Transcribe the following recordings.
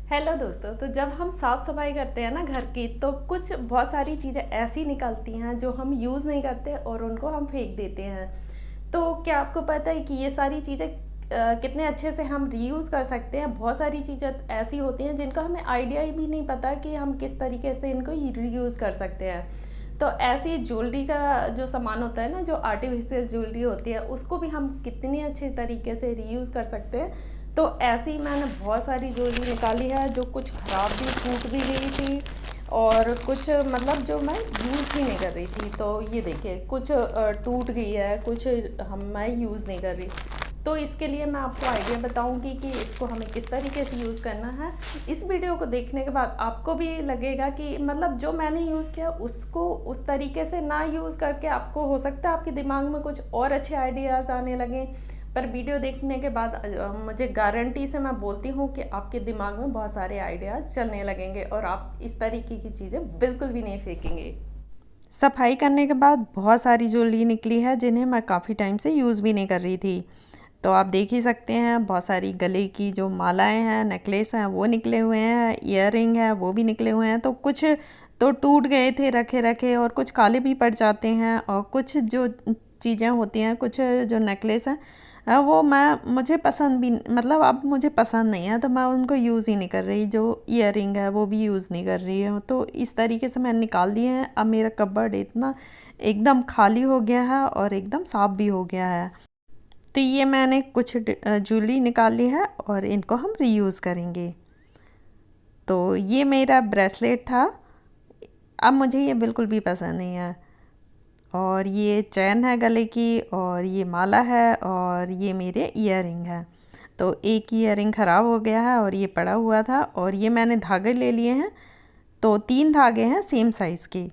Hello दोस्तों। तो जब हम साफ़ सफाई करते हैं ना घर की, तो कुछ बहुत सारी चीज़ें ऐसी निकलती हैं जो हम यूज़ नहीं करते और उनको हम फेंक देते हैं। तो क्या आपको पता है कि ये सारी चीज़ें कितने अच्छे से हम रीयूज़ कर सकते हैं। बहुत सारी चीज़ें ऐसी होती हैं जिनका हमें आइडिया ही भी नहीं पता कि हम किस तरीके से इनको रीयूज़ कर सकते हैं। तो ऐसी ज्वेलरी का जो सामान होता है ना, जो आर्टिफिशियल ज्वेलरी होती है, उसको भी हम कितने अच्छे तरीके से रीयूज़ कर सकते हैं। तो ऐसे ही मैंने बहुत सारी ज्वेलरी निकाली है जो कुछ ख़राब भी टूट भी गई थी और कुछ मतलब जो मैं यूज़ भी नहीं कर रही थी। तो ये देखिए, कुछ टूट गई है, कुछ हम मैं यूज़ नहीं कर रही। तो इसके लिए मैं आपको आइडिया बताऊंगी कि इसको हमें किस तरीके से यूज़ करना है। इस वीडियो को देखने के बाद आपको भी लगेगा कि मतलब जो मैंने यूज़ किया उसको उस तरीके से ना यूज़ करके आपको हो सकता है आपके दिमाग में कुछ और अच्छे आइडियाज़ आने लगें। पर वीडियो देखने के बाद मुझे गारंटी से मैं बोलती हूँ कि आपके दिमाग में बहुत सारे आइडियाज़ चलने लगेंगे और आप इस तरीके की चीज़ें बिल्कुल भी नहीं फेंकेंगे। सफाई करने के बाद बहुत सारी ज्वेलरी निकली है जिन्हें मैं काफ़ी टाइम से यूज़ भी नहीं कर रही थी। तो आप देख ही सकते हैं, बहुत सारी गले की जो मालाएं हैं, नेकलेस हैं, वो निकले हुए हैं, ईयररिंग है वो भी निकले हुए हैं। तो कुछ तो टूट गए थे रखे रखे और कुछ काले भी पड़ जाते हैं और कुछ जो चीज़ें होती हैं, कुछ जो नेकलेस हैं वो मुझे पसंद भी मतलब अब मुझे पसंद नहीं है, तो मैं उनको यूज़ ही नहीं कर रही। जो ईयररिंग है वो भी यूज़ नहीं कर रही हूँ। तो इस तरीके से मैंने निकाल दिए हैं। अब मेरा कबर्ड इतना एकदम खाली हो गया है और एकदम साफ़ भी हो गया है। तो ये मैंने कुछ ज्वेलरी निकाली है और इनको हम रीयूज़ करेंगे। तो ये मेरा ब्रेसलेट था, अब मुझे ये बिल्कुल भी पसंद नहीं है। और ये चैन है गले की और ये माला है और ये मेरे ईयररिंग है। तो एक ईयररिंग ख़राब हो गया है और ये पड़ा हुआ था और ये मैंने धागे ले लिए हैं। तो 3 धागे हैं सेम साइज़ के।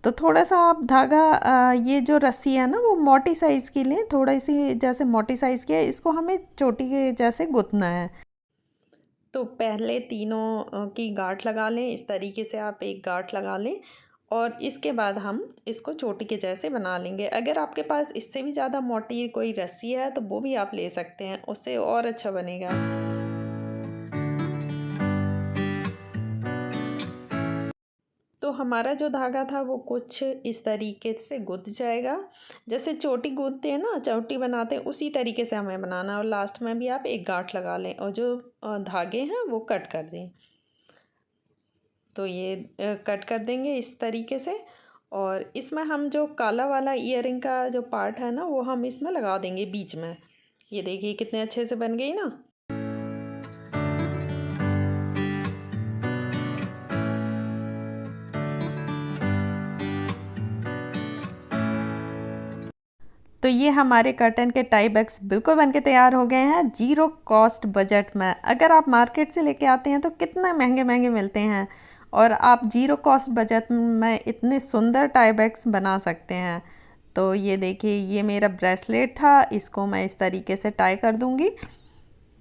तो थोड़ा सा आप धागा ये जो रस्सी है ना वो मोटी साइज़ की लें, थोड़ी सी जैसे मोटी साइज़ की है, इसको हमें चोटी के जैसे गुथना है। तो पहले तीनों की गांठ लगा लें। इस तरीके से आप एक गांठ लगा लें और इसके बाद हम इसको चोटी के जैसे बना लेंगे। अगर आपके पास इससे भी ज़्यादा मोटी कोई रस्सी है तो वो भी आप ले सकते हैं, उससे और अच्छा बनेगा। तो हमारा जो धागा था वो कुछ इस तरीके से गुंथ जाएगा, जैसे चोटी गूंथते हैं ना, चोटी बनाते हैं, उसी तरीके से हमें बनाना है। और लास्ट में भी आप एक गांठ लगा लें और जो धागे हैं वो कट कर दें। तो ये कट कर देंगे इस तरीके से और इसमें हम जो काला वाला ईयरिंग का जो पार्ट है ना वो हम इसमें लगा देंगे बीच में। ये देखिए कितने अच्छे से बन गई ना। तो ये हमारे कर्टन के टाई बैग्स बिल्कुल बनके तैयार हो गए हैं जीरो कॉस्ट बजट में। अगर आप मार्केट से लेके आते हैं तो कितने महंगे महंगे मिलते हैं और आप जीरो कॉस्ट बजट में इतने सुंदर टाई बैग्स बना सकते हैं। तो ये देखिए, ये मेरा ब्रेसलेट था, इसको मैं इस तरीके से टाई कर दूंगी।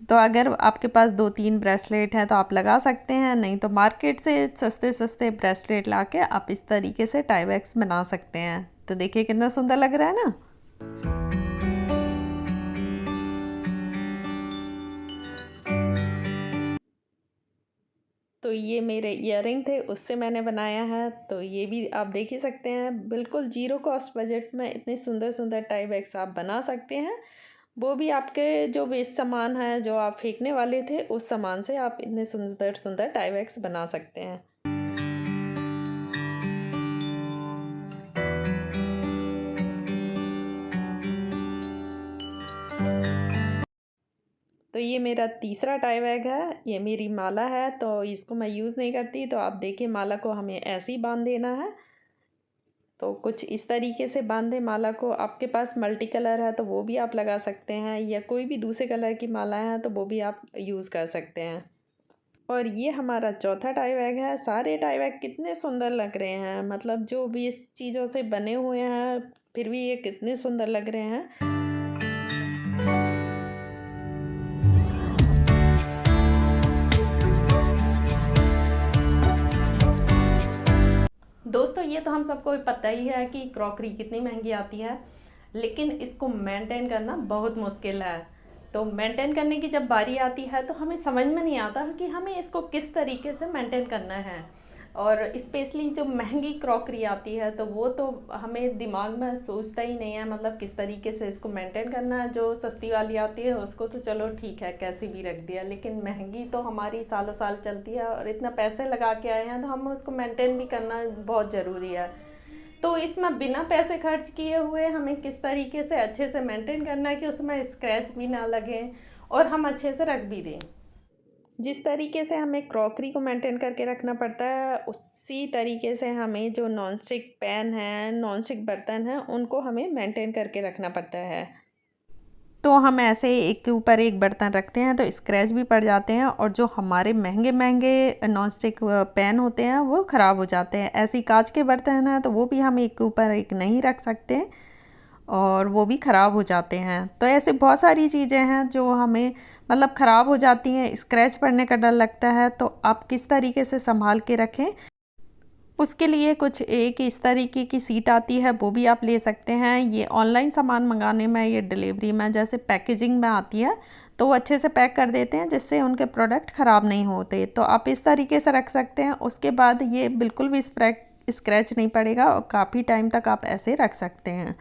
तो अगर आपके पास 2-3 ब्रेसलेट हैं तो आप लगा सकते हैं, नहीं तो मार्केट से सस्ते सस्ते ब्रेसलेट ला के आप इस तरीके से टाई बैग्स बना सकते हैं। तो देखिए कितना सुंदर लग रहा है ना। तो ये मेरे ईयररिंग थे, उससे मैंने बनाया है। तो ये भी आप देख ही सकते हैं, बिल्कुल जीरो कॉस्ट बजट में इतने सुंदर सुंदर टाई बैग्स आप बना सकते हैं। वो भी आपके जो वेस्ट सामान है, जो आप फेंकने वाले थे, उस सामान से आप इतने सुंदर सुंदर टाई बैग्स बना सकते हैं। तो ये मेरा तीसरा टाई बैग है, ये मेरी माला है। तो इसको मैं यूज़ नहीं करती, तो आप देखिए माला को हमें ऐसे ही बांध देना है। तो कुछ इस तरीके से बांधे माला को। आपके पास मल्टी कलर है तो वो भी आप लगा सकते हैं, या कोई भी दूसरे कलर की माला है तो वो भी आप यूज़ कर सकते हैं। और ये हमारा चौथा टाई बैग है। सारे टाई बैग कितने सुंदर लग रहे हैं, मतलब जो भी इस चीज़ों से बने हुए हैं फिर भी ये कितने सुंदर लग रहे हैं। दोस्तों, ये तो हम सबको पता ही है कि क्रॉकरी कितनी महंगी आती है, लेकिन इसको मेंटेन करना बहुत मुश्किल है। तो मेंटेन करने की जब बारी आती है तो हमें समझ में नहीं आता कि हमें इसको किस तरीके से मेंटेन करना है। और स्पेशली जो महंगी क्रॉकरी आती है तो वो तो हमें दिमाग में सोचता ही नहीं है, मतलब किस तरीके से इसको मेंटेन करना है। जो सस्ती वाली आती है उसको तो चलो ठीक है कैसे भी रख दिया, लेकिन महंगी तो हमारी सालों साल चलती है और इतना पैसे लगा के आए हैं तो हम उसको मेंटेन भी करना बहुत ज़रूरी है। तो इसमें बिना पैसे खर्च किए हुए हमें किस तरीके से अच्छे से मेंटेन करना है कि उसमें स्क्रैच भी ना लगे और हम अच्छे से रख भी दें। जिस तरीके से हमें क्रॉकरी को मेंटेन करके रखना पड़ता है उसी तरीके से हमें जो नॉन स्टिक पैन है, नॉन स्टिक बर्तन हैं, उनको हमें मेंटेन करके रखना पड़ता है। तो हम ऐसे एक के ऊपर एक बर्तन रखते हैं तो स्क्रैच भी पड़ जाते हैं और जो हमारे महंगे महंगे नॉन स्टिक पैन होते हैं वो ख़राब हो जाते हैं। ऐसी कांच के बर्तन हैं तो वो भी हम एक के ऊपर एक नहीं रख सकते और वो भी ख़राब हो जाते हैं। तो ऐसे बहुत सारी चीज़ें हैं जो हमें मतलब ख़राब हो जाती हैं, स्क्रैच पड़ने का डर लगता है। तो आप किस तरीके से संभाल के रखें, उसके लिए कुछ एक इस तरीके की सीट आती है वो भी आप ले सकते हैं। ये ऑनलाइन सामान मंगाने में, ये डिलीवरी में जैसे पैकेजिंग में आती है तो वो अच्छे से पैक कर देते हैं जिससे उनके प्रोडक्ट ख़राब नहीं होते। तो आप इस तरीके से रख सकते हैं। उसके बाद ये बिल्कुल भी स्क्रैच नहीं पड़ेगा और काफ़ी टाइम तक आप ऐसे रख सकते हैं।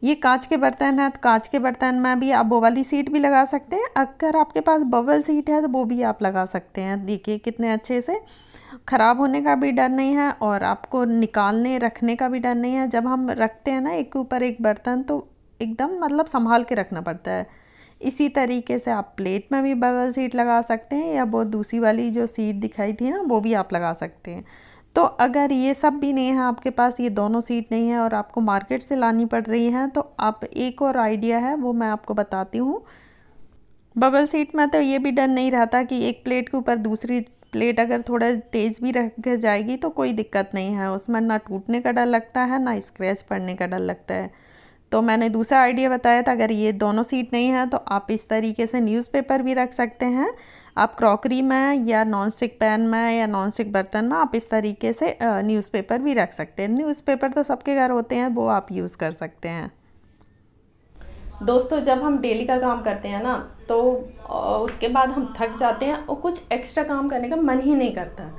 ये कांच के बर्तन है तो कांच के बर्तन में भी आप वो वाली सीट भी लगा सकते हैं। अगर आपके पास बबल सीट है तो वो भी आप लगा सकते हैं। देखिए कितने अच्छे से, ख़राब होने का भी डर नहीं है और आपको निकालने रखने का भी डर नहीं है। जब हम रखते हैं ना एक के ऊपर एक बर्तन तो एकदम मतलब संभाल के रखना पड़ता है। इसी तरीके से आप प्लेट में भी बबल सीट लगा सकते हैं या वो दूसरी वाली जो सीट दिखाई थी ना वो भी आप लगा सकते हैं। तो अगर ये सब भी नहीं है आपके पास, ये दोनों सीट नहीं है और आपको मार्केट से लानी पड़ रही है तो आप एक और आइडिया है वो मैं आपको बताती हूँ। बबल सीट में तो ये भी डर नहीं रहता कि एक प्लेट के ऊपर दूसरी प्लेट अगर थोड़ा तेज़ भी रख जाएगी तो कोई दिक्कत नहीं है, उसमें ना टूटने का डर लगता है ना स्क्रैच पड़ने का डर लगता है। तो मैंने दूसरा आइडिया बताया था, अगर ये दोनों सीट नहीं है तो आप इस तरीके से न्यूज़पेपर भी रख सकते हैं। आप क्रॉकरी में या नॉन स्टिक पैन में या नॉन स्टिक बर्तन में आप इस तरीके से न्यूज़पेपर भी रख सकते हैं। न्यूज़पेपर तो सबके घर होते हैं, वो आप यूज़ कर सकते हैं। दोस्तों जब हम डेली का काम करते हैं ना तो उसके बाद हम थक जाते हैं और कुछ एक्स्ट्रा काम करने का मन ही नहीं करता।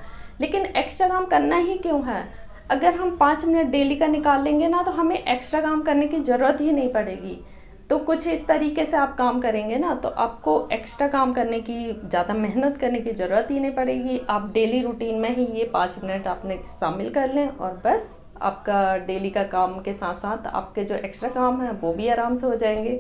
लेकिन एक्स्ट्रा काम करना ही क्यों है? अगर हम 5 मिनट डेली का निकाल लेंगे ना तो हमें एक्स्ट्रा काम करने की ज़रूरत ही नहीं पड़ेगी। तो कुछ इस तरीके से आप काम करेंगे ना तो आपको एक्स्ट्रा काम करने की, ज़्यादा मेहनत करने की ज़रूरत ही नहीं पड़ेगी। आप डेली रूटीन में ही ये 5 मिनट आपने शामिल कर लें और बस आपका डेली का काम के साथ साथ आपके जो एक्स्ट्रा काम है वो भी आराम से हो जाएंगे।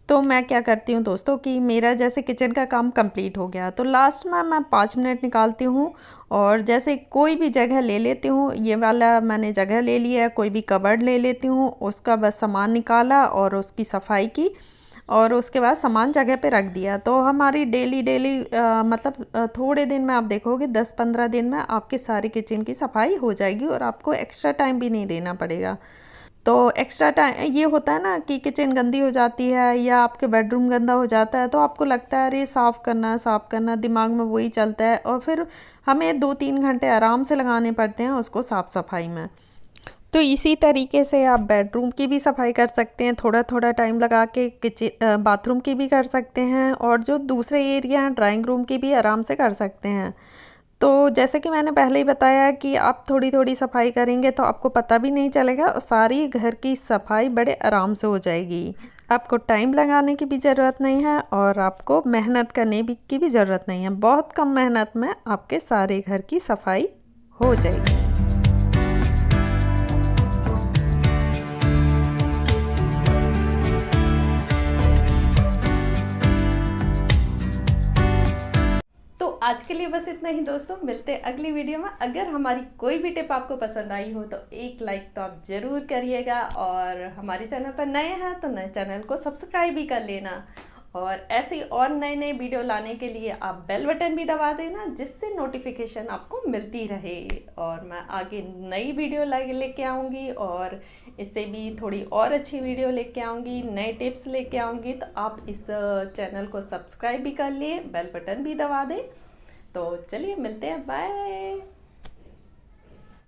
तो मैं क्या करती हूँ दोस्तों कि मेरा जैसे किचन का काम कंप्लीट हो गया तो लास्ट में मैं 5 मिनट निकालती हूँ और जैसे कोई भी जगह ले लेती हूँ। ये वाला मैंने जगह ले लिया है, कोई भी कबर्ड ले लेती हूँ, उसका बस सामान निकाला और उसकी सफाई की और उसके बाद सामान जगह पे रख दिया। तो हमारी डेली मतलब थोड़े दिन में आप देखोगे 10-15 दिन में आपके सारे किचन की सफाई हो जाएगी और आपको एक्स्ट्रा टाइम भी नहीं देना पड़ेगा। तो एक्स्ट्रा टाइम ये होता है ना कि किचन गंदी हो जाती है या आपके बेडरूम गंदा हो जाता है तो आपको लगता है अरे साफ़ करना, दिमाग में वही चलता है और फिर हमें 2-3 घंटे आराम से लगाने पड़ते हैं उसको साफ़ सफाई में। तो इसी तरीके से आप बेडरूम की भी सफाई कर सकते हैं, थोड़ा थोड़ा टाइम लगा के। किचन बाथरूम की भी कर सकते हैं और जो दूसरे एरिया हैं ड्राइंग रूम की भी आराम से कर सकते हैं। तो जैसे कि मैंने पहले ही बताया कि आप थोड़ी थोड़ी सफाई करेंगे तो आपको पता भी नहीं चलेगा और सारी घर की सफाई बड़े आराम से हो जाएगी। आपको टाइम लगाने की भी ज़रूरत नहीं है और आपको मेहनत करने की भी ज़रूरत नहीं है। बहुत कम मेहनत में आपके सारे घर की सफाई हो जाएगी। आज के लिए बस इतना ही दोस्तों, मिलते हैं अगली वीडियो में। अगर हमारी कोई भी टिप आपको पसंद आई हो तो एक लाइक तो आप ज़रूर करिएगा और हमारे चैनल पर नए हैं तो नए चैनल को सब्सक्राइब भी कर लेना। और ऐसे और नए नए वीडियो लाने के लिए आप बेल बटन भी दबा देना जिससे नोटिफिकेशन आपको मिलती रहे। और मैं आगे नई वीडियो लेके आऊँगी और इससे भी थोड़ी और अच्छी वीडियो लेके आऊँगी, नए टिप्स लेके आऊँगी। तो आप इस चैनल को सब्सक्राइब भी कर लिए, बेल बटन भी दबा दें। तो चलिए मिलते हैं, बाय।